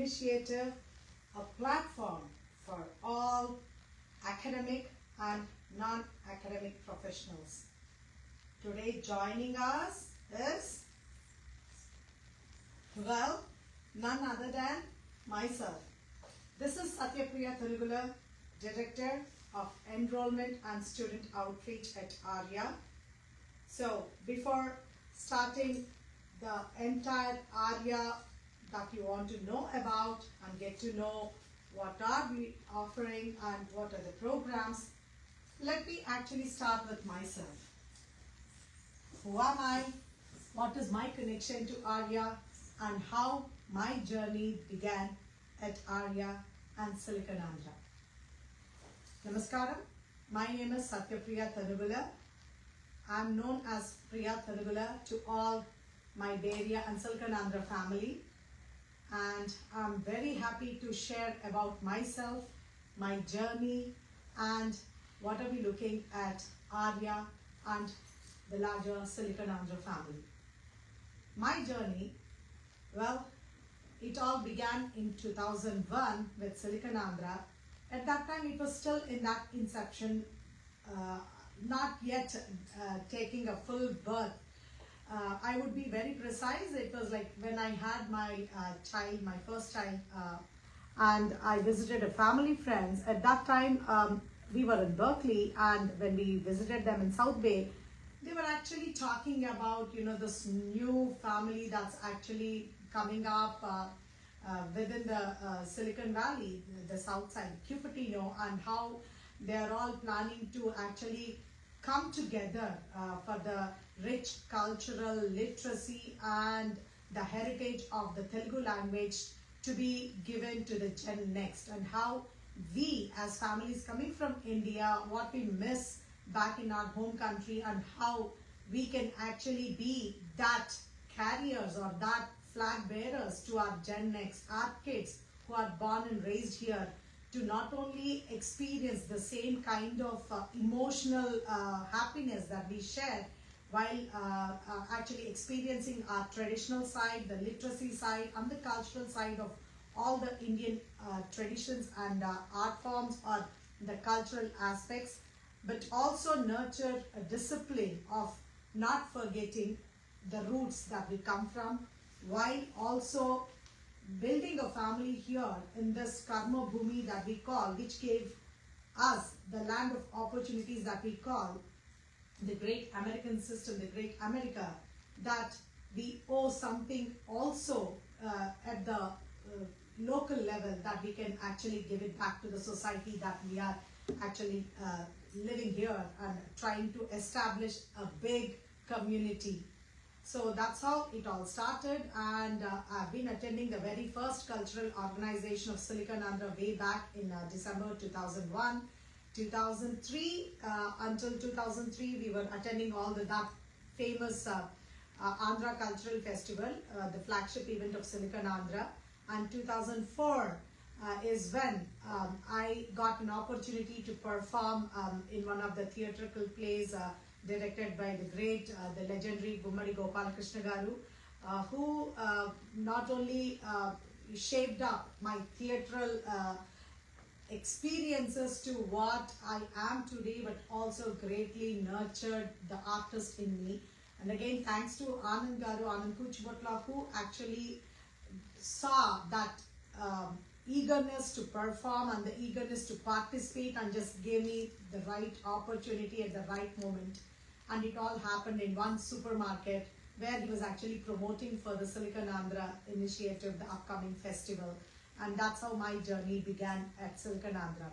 initiative, a platform for all academic and non-academic professionals. Today joining us is, well, none other than myself. This is Priya, Tanugula, Director of Enrollment and Student Outreach at Aria. So before starting the entire Aria that you want to know about and get to know what are we offering and what are the programs, let me actually start with myself. Who am I? What is my connection to Aria and how my journey began at Aria and Silicon Andhra. Namaskaram. My name is Priya Tanugula. I am known as Priya Tanugula to all my Beria and Silicon Andhra family, and I'm very happy to share about myself, my journey, and what are we looking at Aria and the larger Silicon Andhra family. My journey, well, it all began in 2001 with Silicon Andhra. At that time, it was still in that inception, not yet taking a full birth. I would be very precise. It was like when I had my child, my first child, and I visited a family friends. At that time, we were in Berkeley, and when we visited them in South Bay, they were actually talking about, this new family that's actually coming up within the Silicon Valley, the south side, Cupertino, and how they are all planning to actually come together for the rich cultural literacy and the heritage of the Telugu language to be given to the Gen Next, and how we as families coming from India, what we miss back in our home country, and how we can actually be that carriers or that flag bearers to our Gen Next, our kids who are born and raised here, to not only experience the same kind of emotional happiness that we share while actually experiencing our traditional side, the literacy side, and the cultural side of all the Indian traditions and art forms or the cultural aspects, but also nurture a discipline of not forgetting the roots that we come from, while also building a family here in this Karma Bhumi that we call, which gave us the land of opportunities that we call the great American system, the great America, that we owe something also at the local level, that we can actually give it back to the society that we are actually living here and trying to establish a big community. So that's how it all started, and I've been attending the very first cultural organization of Silicon Andhra way back in December 2001. 2003, until 2003, we were attending all that famous Andhra Cultural Festival, the flagship event of Silicon Andhra. And 2004 is when I got an opportunity to perform in one of the theatrical plays directed by the great, the legendary Gummadi Gopalakrishna Garu, who not only shaped up my theatral experiences to what I am today, but also greatly nurtured the artist in me. And again, thanks to Anand Garu, Anand Kuchipudi, who actually saw that eagerness to perform and the eagerness to participate, and just gave me the right opportunity at the right moment. And it all happened in one supermarket where he was actually promoting for the Silicon Andhra initiative, the upcoming festival. And that's how my journey began at Silicon Andhra.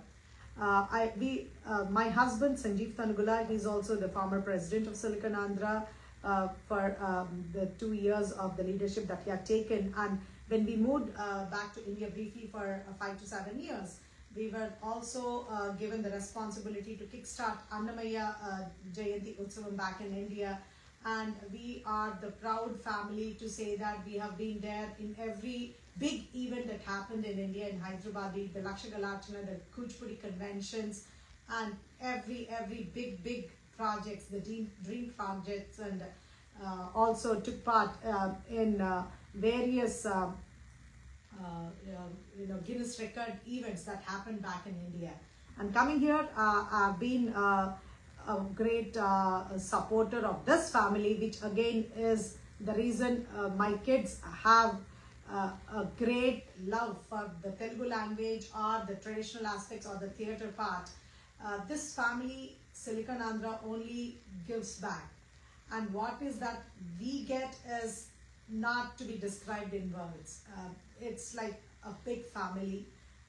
My husband, Sanjeev Tanugula, he's also the former president of Silicon Andhra for the 2 years of the leadership that he had taken. And when we moved back to India briefly for 5 to 7 years, we were also given the responsibility to kickstart Annamaya Jayanti Utsavam back in India. And we are the proud family to say that we have been there in every big event that happened in India, in Hyderabad, the Lakshagalarchana, the Kuchipudi conventions, and every big projects, the dream projects, and also took part in various Guinness record events that happened back in India. And coming here, I've been a great supporter of this family, which again is the reason my kids have a great love for the Telugu language or the traditional aspects or the theatre part. This family, Silicon Andhra, only gives back. And what is that we get is not to be described in words. It's like a big family,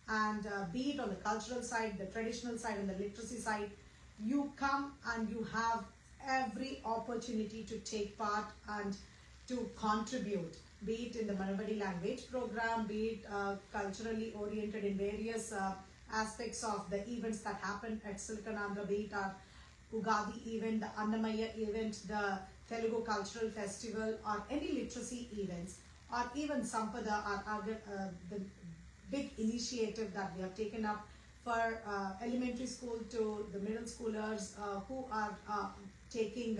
and be it on the cultural side, the traditional side, and the literacy side, you come and you have every opportunity to take part and to contribute, be it in the Manavadi language program, be it culturally oriented in various aspects of the events that happen at Silicon Andhra, be it our Ugadi event, the Annamaya event, the Telugu Cultural Festival, or any literacy events, or even Sampada, or the big initiative that we have taken up for elementary school to the middle schoolers who are taking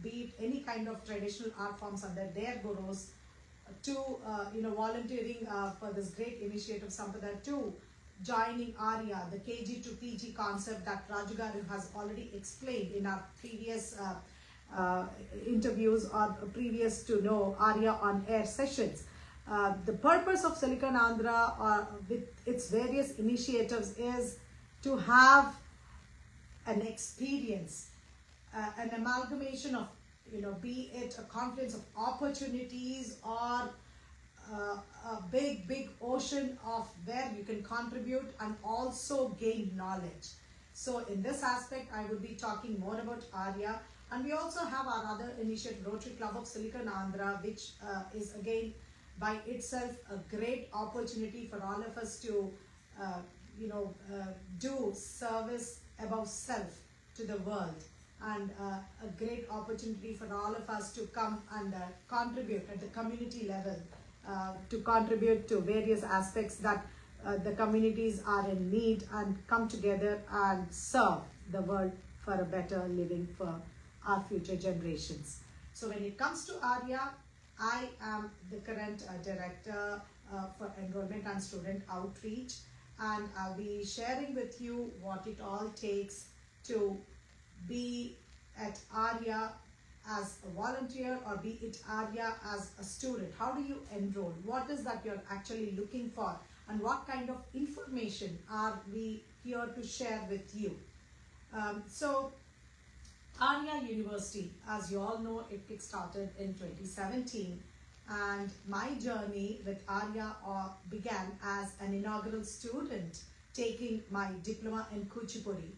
be it any kind of traditional art forms under their gurus, to volunteering for this great initiative Sampada, to joining Aria, the KG to PG concept that Raju Garu has already explained in our previous interviews or previous to know Aria on air sessions. The purpose of Silicon Andhra with its various initiatives is to have an experience, an amalgamation of, be it a confluence of opportunities or a big ocean of where you can contribute and also gain knowledge. So in this aspect, I would be talking more about Aria. And we also have our other initiative, Rotary Club of Silicon Andhra, which is again by itself a great opportunity for all of us to do service above self to the world, and a great opportunity for all of us to come and contribute at the community level, to contribute to various aspects that the communities are in need, and come together and serve the world for a better living for our future generations. So when it comes to Aria, I am the current director for enrollment and student outreach, and I'll be sharing with you what it all takes to be at Aria as a volunteer, or be it Aria as a student. How do you enroll? What is that you're actually looking for? And what kind of information are we here to share with you? So Aria University, as you all know, it kick-started in 2017, and my journey with Aria began as an inaugural student taking my diploma in Kuchipudi.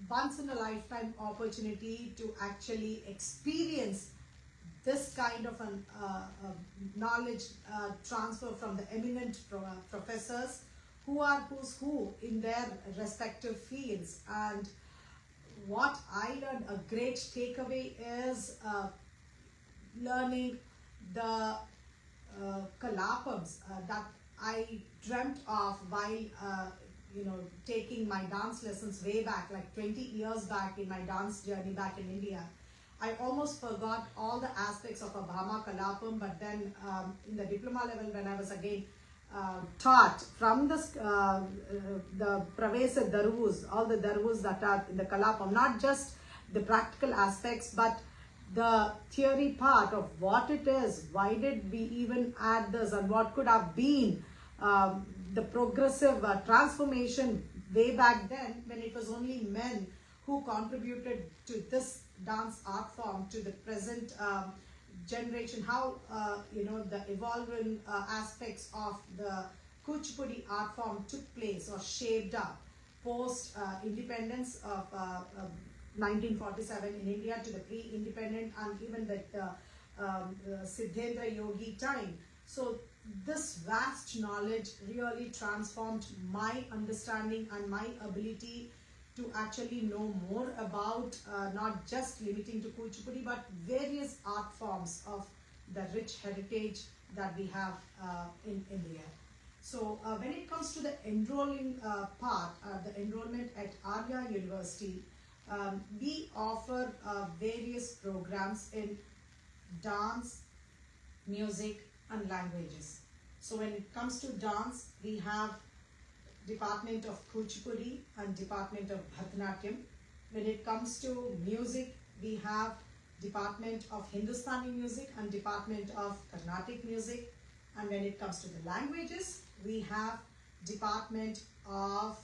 Once in a lifetime opportunity to actually experience this kind of an knowledge transfer from the eminent professors who are who's who in their respective fields. And what I learned, a great takeaway, is learning the kalapams that I dreamt of while taking my dance lessons way back, like 20 years back in my dance journey back in India. I almost forgot all the aspects of a Bhama Kalapam, but then in the diploma level, when I was again taught from this, the Pravesa Darvus, all the Darvus that are in the Kalapam, not just the practical aspects, but the theory part of what it is, why did we even add this, and what could have been the progressive transformation way back then, when it was only men who contributed to this dance art form, to the present generation, how the evolving aspects of the Kuchipudi art form took place or shaped up post independence of 1947 in India to the pre-independent, and even the Siddhendra Yogi time. So this vast knowledge really transformed my understanding and my ability to actually know more about not just limiting to Kuchipudi, but various art forms of the rich heritage that we have in India. So when it comes to the enrolling part, the enrollment at Aria University, we offer various programs in dance, music, and languages. So when it comes to dance, we have Department of Kuchipudi and Department of Bharatanatyam. When it comes to music, we have Department of Hindustani music and Department of Carnatic music. And when it comes to the languages, we have Department of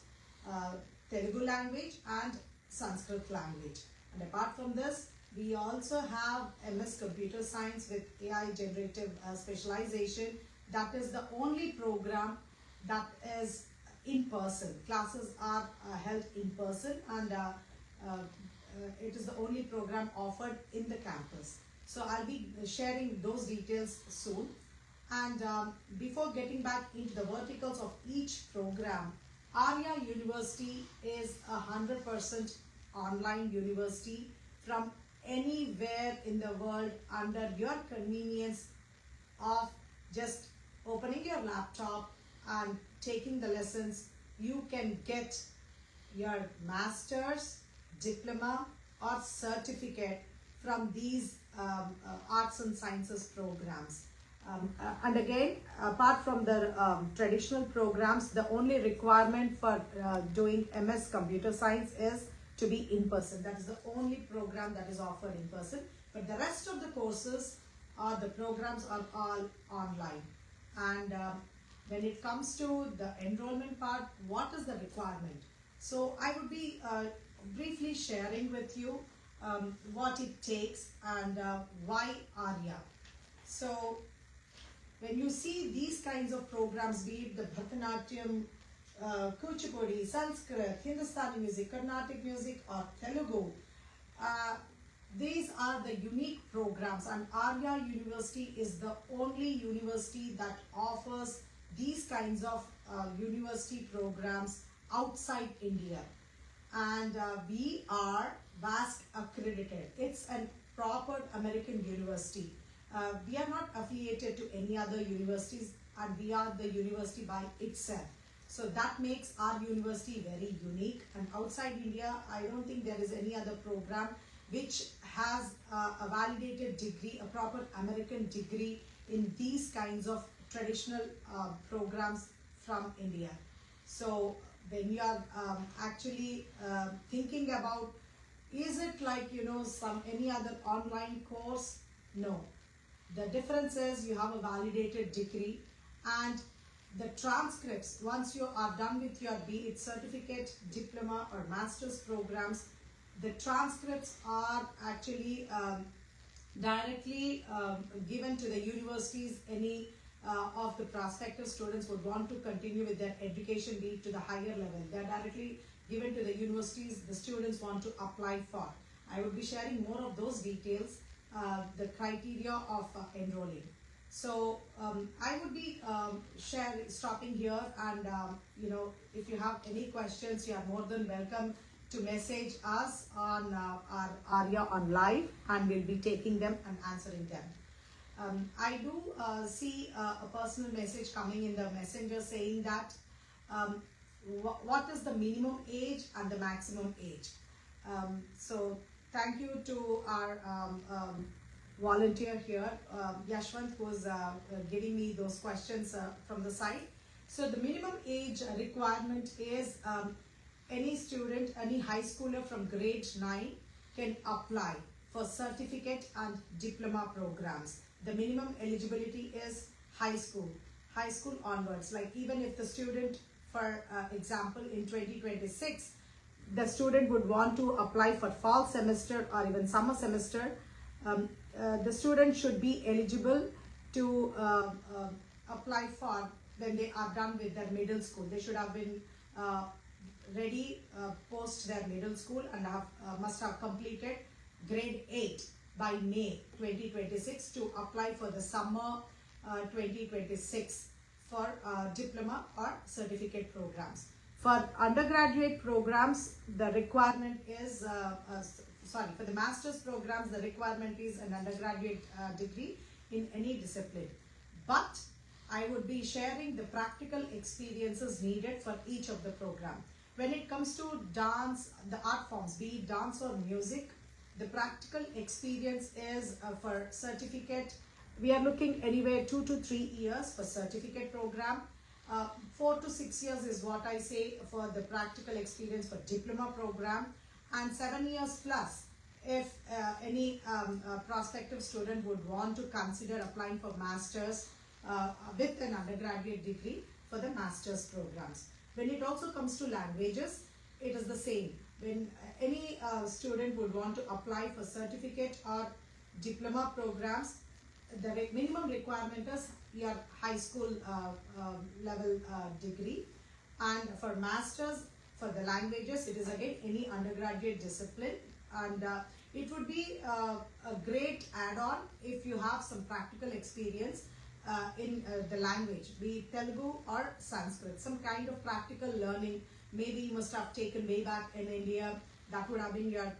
Telugu language and Sanskrit language. And apart from this, we also have MS Computer Science with AI Generative Specialization. That is the only program that is in person. Classes are held in person, and it is the only program offered in the campus. So I'll be sharing those details soon. And before getting back into the verticals of each program, Aria University is 100% online university from anywhere in the world under your convenience of just opening your laptop and taking the lessons. You can get your master's, diploma or certificate from these arts and sciences programs. And again, apart from the traditional programs, the only requirement for doing MS Computer Science is to be in person. That is the only program that is offered in person. But the rest of the courses or the programs are all online. And when it comes to the enrollment part, what is the requirement? So I would be briefly sharing with you what it takes and why Aria. So when you see these kinds of programs, be it the Bharatanatyam, Kuchipudi, Sanskrit, Hindustani music, Carnatic music or Telugu, these are the unique programs, and Aria University is the only university that offers these kinds of university programs outside India. And we are VASC accredited. It's a proper American university. We are not affiliated to any other universities, and we are the university by itself. So that makes our university very unique. And outside India, I don't think there is any other program which has a validated degree, a proper American degree in these kinds of traditional programs from India. So when you are actually thinking about, is it like, any other online course? No. The difference is you have a validated degree, and the transcripts, once you are done with your be it certificate, diploma or master's programs, the transcripts are actually directly given to the universities. Any of the prospective students would want to continue with their education, be it to the higher level, they are directly given to the universities the students want to apply for. I will be sharing more of those details, the criteria of enrolling. So I would be stopping here, and if you have any questions, you are more than welcome to message us on our Aria on live, and we'll be taking them and answering them. I do see a personal message coming in the messenger saying that what is the minimum age and the maximum age. So thank you to our volunteer here, Yashwant, who is giving me those questions from the side. So the minimum age requirement is any student, any high schooler from grade 9 can apply for certificate and diploma programs. The minimum eligibility is high school onwards. Like even if the student, for example, in 2026, the student would want to apply for fall semester or even summer semester, the student should be eligible to apply for when they are done with their middle school. They should have been ready post their middle school and must have completed grade 8 by May 2026 to apply for the summer 2026 for diploma or certificate programs. For undergraduate programs, the requirement is, for the master's programs, the requirement is an undergraduate degree in any discipline. But I would be sharing the practical experiences needed for each of the program. When it comes to dance, the art forms, be it dance or music, the practical experience is for certificate We are looking anywhere 2 to 3 years for certificate program. 4 to 6 years is what I say for the practical experience for diploma program, and 7 years plus if any prospective student would want to consider applying for masters with an undergraduate degree for the master's programs. When it also comes to languages, it is the same. When any student would want to apply for certificate or diploma programs, the minimum requirement is your high school level degree, and for masters for the languages it is again any undergraduate discipline, and it would be a great add-on if you have some practical experience in the language, be it Telugu or Sanskrit, some kind of practical learning. Maybe you must have taken way back in India, that would have been your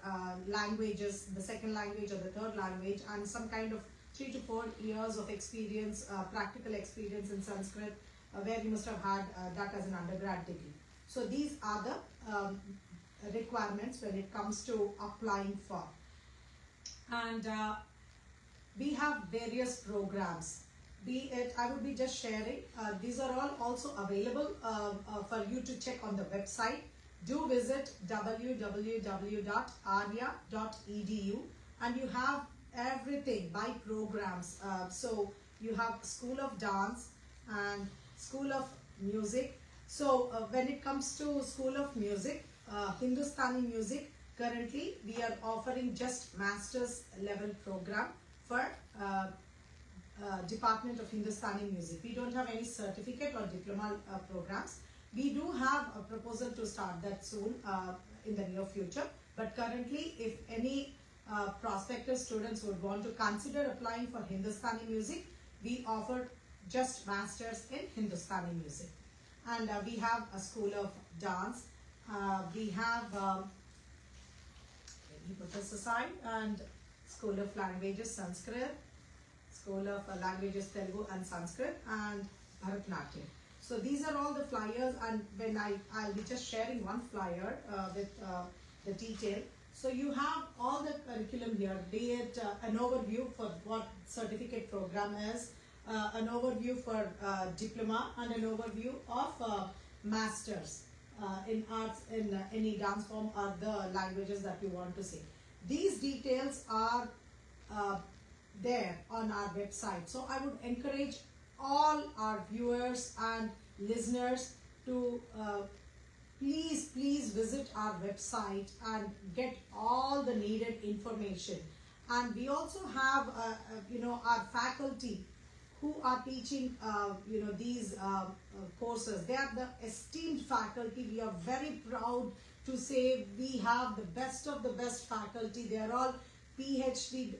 languages, the second language or the third language, and some kind of 3 to 4 years of experience, practical experience in Sanskrit, where you must have had that as an undergrad degree. So these are the requirements when it comes to applying for. And we have various programs. Be it, I would be just sharing, these are all also available for you to check on the website. Do visit www.aria.edu, and you have everything by programs. So you have School of Dance and School of Music. So when it comes to School of Music, Hindustani music, currently we are offering just master's level program for Department of Hindustani Music. We don't have any certificate or diploma programs. We do have a proposal to start that soon in the near future. But currently, if any prospective students would want to consider applying for Hindustani music, we offer just masters in Hindustani music. And we have a School of Dance. We have, let me put this aside, and School of Languages, Sanskrit, School of Languages, Telugu and Sanskrit, and Bharatanatyam. So these are all the flyers, and when I'll be just sharing one flyer with the detail. So you have all the curriculum here, be it an overview for what certificate program is, an overview for diploma, and an overview of masters in arts in any dance form or the languages that you want to say. These details are there on our website. So I would encourage all our viewers and listeners to please visit our website and get all the needed information. And we also have our faculty who are teaching these courses. They are the esteemed faculty. We are very proud to say we have the best of the best faculty. They are all PhD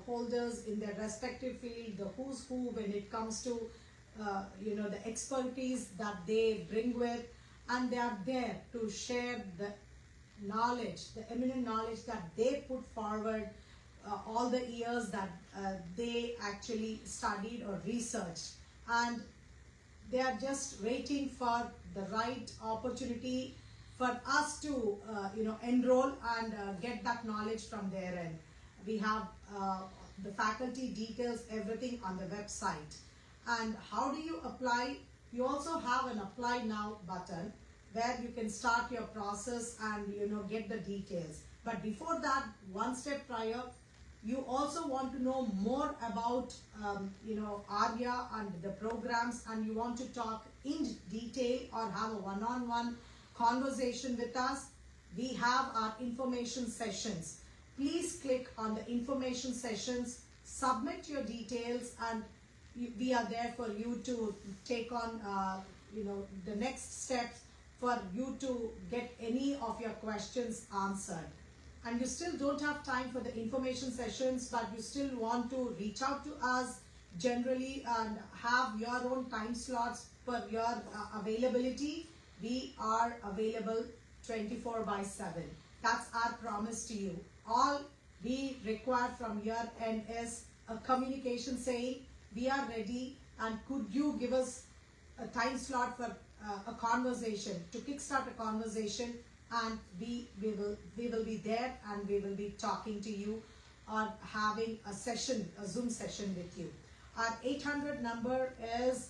holders in their respective field, the who's who when it comes to the expertise that they bring with, and they are there to share the knowledge, the eminent knowledge that they put forward all the years that they actually studied or researched, and they are just waiting for the right opportunity for us to enroll and get that knowledge from their end. We have the faculty details, everything on the website. And how do you apply? You also have an apply now button where you can start your process and get the details. But before that, one step prior, you also want to know more about Aria and the programs, and you want to talk in detail or have a one-on-one conversation with us. We have our information sessions. Please click on the information sessions, submit your details, and we are there for you to take on the next steps for you to get any of your questions answered. And you still don't have time for the information sessions, but you still want to reach out to us generally and have your own time slots for your availability, we are available 24/7. That's our promise to you. All we require from your end is a communication saying we are ready, and could you give us a time slot for a conversation, to kickstart a conversation, and we will be there and we will be talking to you or having a session, a Zoom session with you. Our 800 number is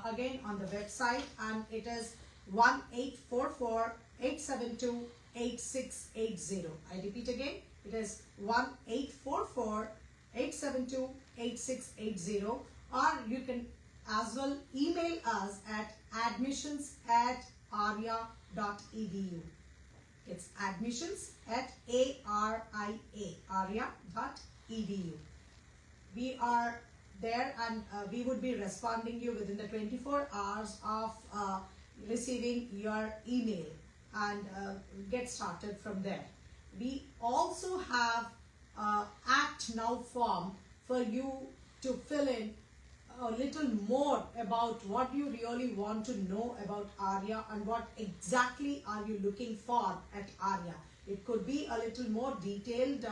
again on the website, and it is 1-844-872-8680. I repeat again, it is 1-844-872-8680, or you can as well email us at admissions@aria.edu. It's admissions@aria.edu. We are there, and we would be responding you within the 24 hours of receiving your email, and get started from there. We also have Act Now form for you to fill in a little more about what you really want to know about Aria and what exactly are you looking for at Aria. It could be a little more detailed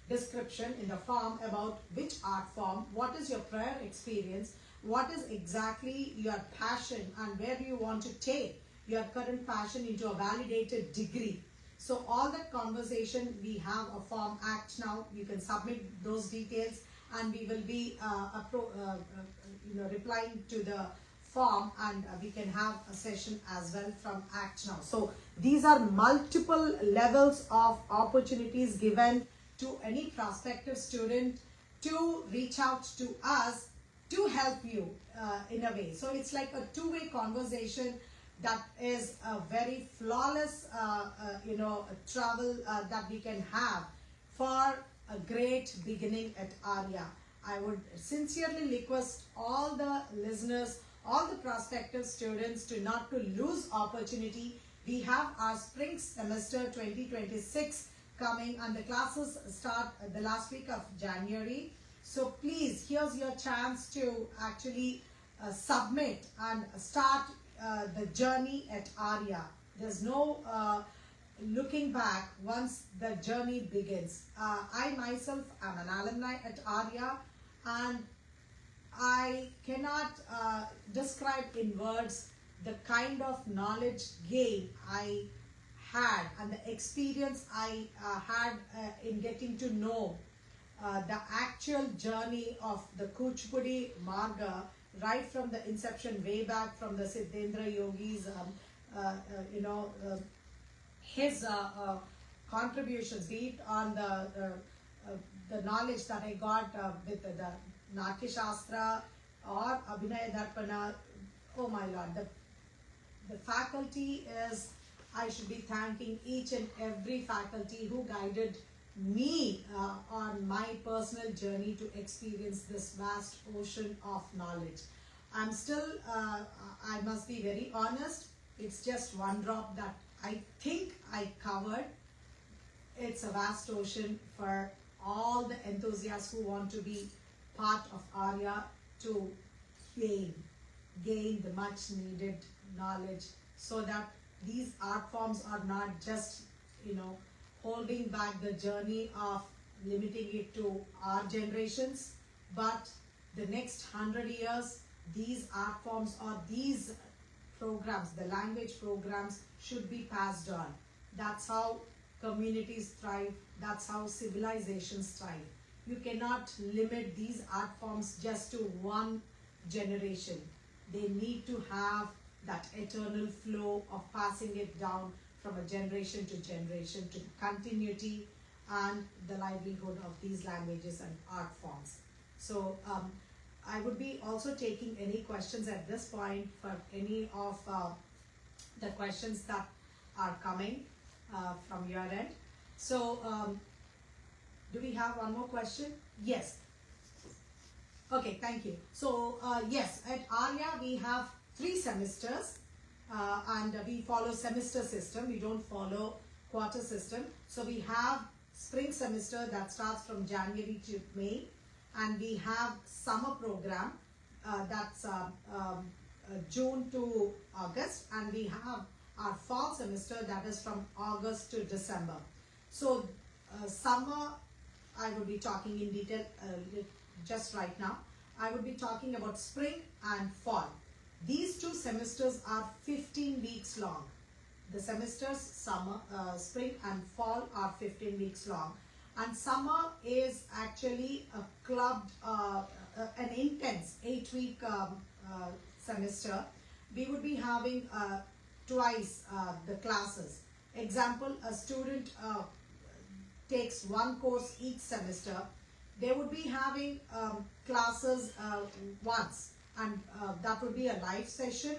description in the form about which art form, what is your prior experience, what is exactly your passion, and where do you want to take your current passion into a validated degree. So all that conversation, we have a form Act Now. You can submit those details, and we will be replying to the form, and we can have a session as well from Act Now. So these are multiple levels of opportunities given to any prospective student to reach out to us to help you in a way. So it's like a two-way conversation that is a very flawless travel that we can have for a great beginning at Aria. I would sincerely request all the listeners, all the prospective students to not to lose opportunity. We have our spring semester 2026 coming, and the classes start the last week of January. So please, here's your chance to actually submit and start the journey at Aria. There's no looking back once the journey begins. I myself am an alumni at Aria, and I cannot describe in words the kind of knowledge gain I had and the experience I had in getting to know the actual journey of the Kuchipudi Marga, right from the inception, way back from the Siddhendra Yogis, his contributions, be it on the knowledge that I got with the Natya Shastra or Abhinaya Darpana. Oh my Lord, the faculty is, I should be thanking each and every faculty who guided me on my personal journey to experience this vast ocean of knowledge. I'm still, I must be very honest, it's just one drop that I think I covered. It's a vast ocean for all the enthusiasts who want to be part of Aria to gain the much needed knowledge, so that these art forms are not just, holding back the journey of limiting it to our generations, but the next 100 years, these art forms or these programs, the language programs, should be passed on. That's how communities thrive. That's how civilizations thrive. You cannot limit these art forms just to one generation. They need to have that eternal flow of passing it down from a generation to generation, to continuity and the livelihood of these languages and art forms. So I would be also taking any questions at this point for any of the questions that are coming from your end. So do we have one more question? Yes. Okay, thank you. So yes, at Aria we have 3 semesters and we follow semester system. We don't follow quarter system. So we have spring semester that starts from January to May, and we have summer program that's June to August, and we have our fall semester that is from August to December. So summer, I will be talking in detail just right now. I will be talking about spring and fall. These 2 semesters are 15 weeks long. The semesters, summer, spring and fall, are 15 weeks long. And summer is actually a clubbed an intense 8-week semester, we would be having twice the classes. Example, a student takes one course each semester. They would be having classes once, and that would be a live session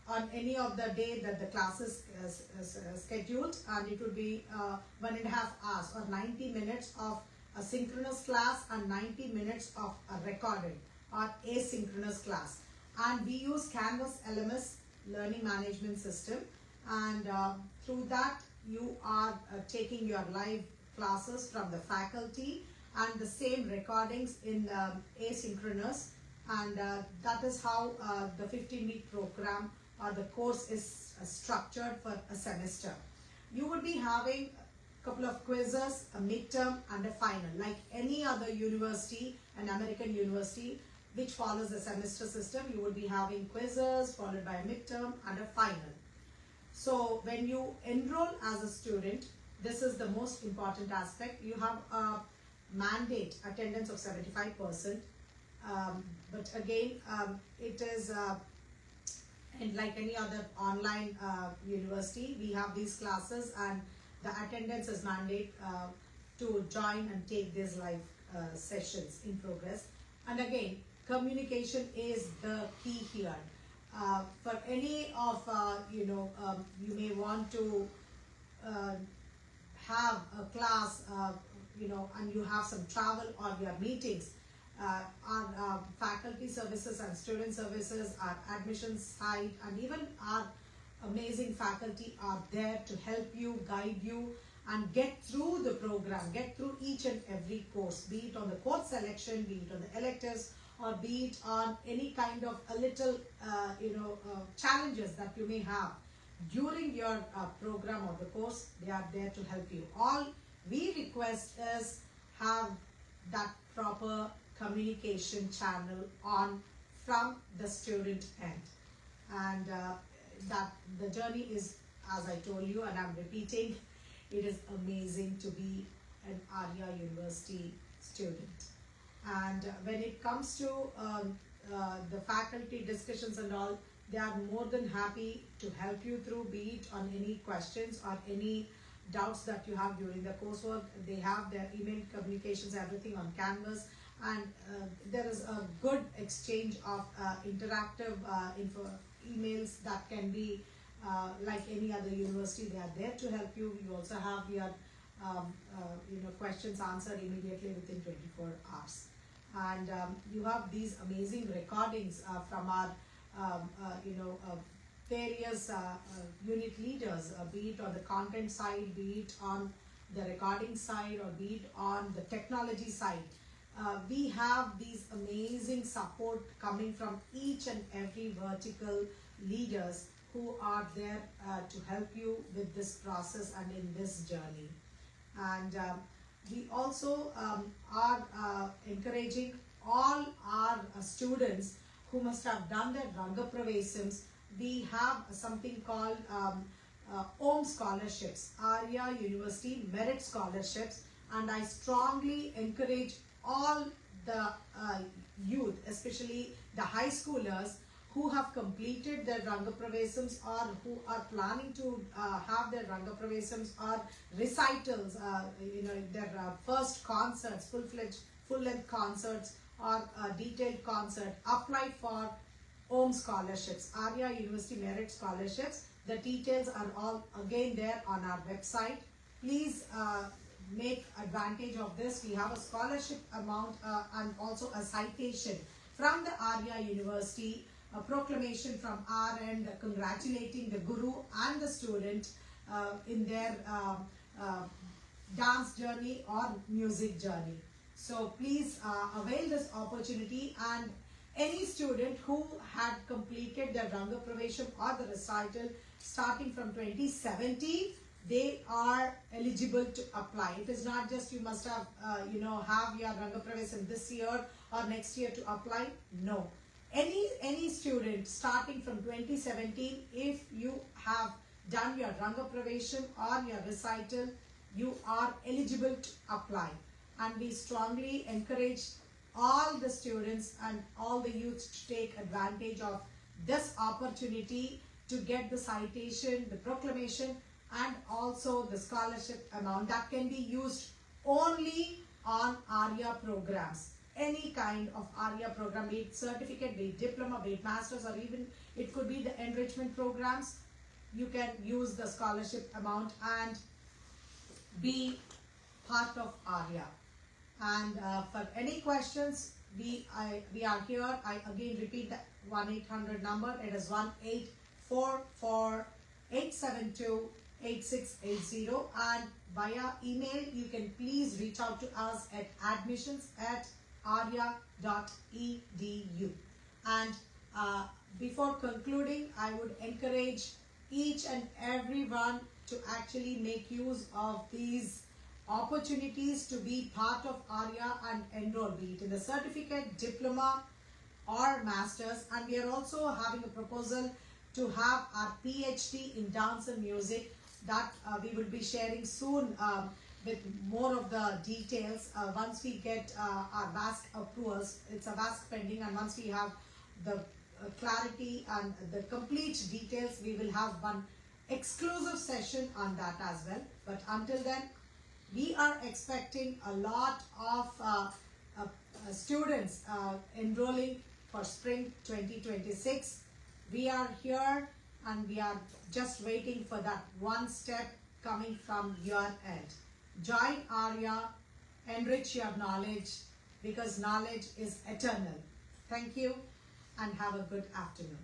on any of the day that the class is scheduled, and it would be 1.5 hours or 90 minutes of a synchronous class and 90 minutes of a recorded or asynchronous class. And we use Canvas LMS learning management system, and through that you are taking your live classes from the faculty and the same recordings in asynchronous, and that is how the 15-week program or the course is structured for a semester. You would be having a couple of quizzes, a midterm and a final, like any other university, an American university which follows the semester system. You would be having quizzes followed by a midterm and a final. So when you enroll as a student, this is the most important aspect. You have a mandate attendance of 75%, but again it is and like any other online university, we have these classes, and the attendance is mandate to join and take these live sessions in progress. And again, communication is the key here. For any of you may want to have a class, and you have some travel or your meetings. Our faculty services and student services, our admissions side, and even our amazing faculty are there to help you, guide you, and get through the program, get through each and every course, be it on the course selection, be it on the electives, or be it on any kind of a little challenges that you may have during your program or the course. They are there to help you. All we request is have that proper communication channel on from the student end, and that the journey is, as I told you and I'm repeating, it is amazing to be an Aria University student. And when it comes to the faculty discussions and all, they are more than happy to help you through, be it on any questions or any doubts that you have during the coursework. They have their email communications, everything on Canvas, and there is a good exchange of interactive emails that can be like any other university. They are there to help you. You also have your questions answered immediately within 24 hours, and you have these amazing recordings from our various unit leaders, be it on the content side, be it on the recording side, or be it on the technology side. We have these amazing support coming from each and every vertical leaders who are there to help you with this process and in this journey. And we also are encouraging all our students who must have done their Ranga Pravesams. We have something called OM scholarships, Aria University Merit Scholarships, and I strongly encourage all the youth, especially the high schoolers who have completed their Ranga Pravesams or who are planning to have their Ranga Pravesams or recitals, their first concerts, full-length concerts or detailed concert, apply for OM scholarships, Aria University Merit Scholarships. The details are all again there on our website. Please make advantage of this. We have a scholarship amount and also a citation from the Aria University, a proclamation from our end congratulating the guru and the student in their dance journey or music journey. So please avail this opportunity, and any student who had completed their Ranga Pravesham or the recital starting from 2017, they are eligible to apply. It is not just you must have have your Ranga Pravesham this year or next year to apply. No, any student starting from 2017, if you have done your Ranga Pravesham or your recital, you are eligible to apply. And we strongly encourage all the students and all the youths to take advantage of this opportunity to get the citation, the proclamation, and also the scholarship amount that can be used only on Aria programs. Any kind of Aria program, be it certificate, be it diploma, be it masters, or even it could be the enrichment programs. You can use the scholarship amount and be part of Aria. And for any questions, we are here. I again repeat the 1-800 number. It is 1-844-872-8680, and via email you can please reach out to us at admissions@aria.edu. And before concluding, I would encourage each and everyone to actually make use of these opportunities to be part of Aria and enroll, be it in the certificate, diploma, or masters. And we are also having a proposal to have our PhD in dance and music that we will be sharing soon with more of the details once we get our VASC approvals. It's a VASC pending, and once we have the clarity and the complete details, we will have one exclusive session on that as well. But until then, we are expecting a lot of students enrolling for spring 2026. We are here and we are just waiting for that one step coming from your end. Join Aria, enrich your knowledge, because knowledge is eternal. Thank you and have a good afternoon.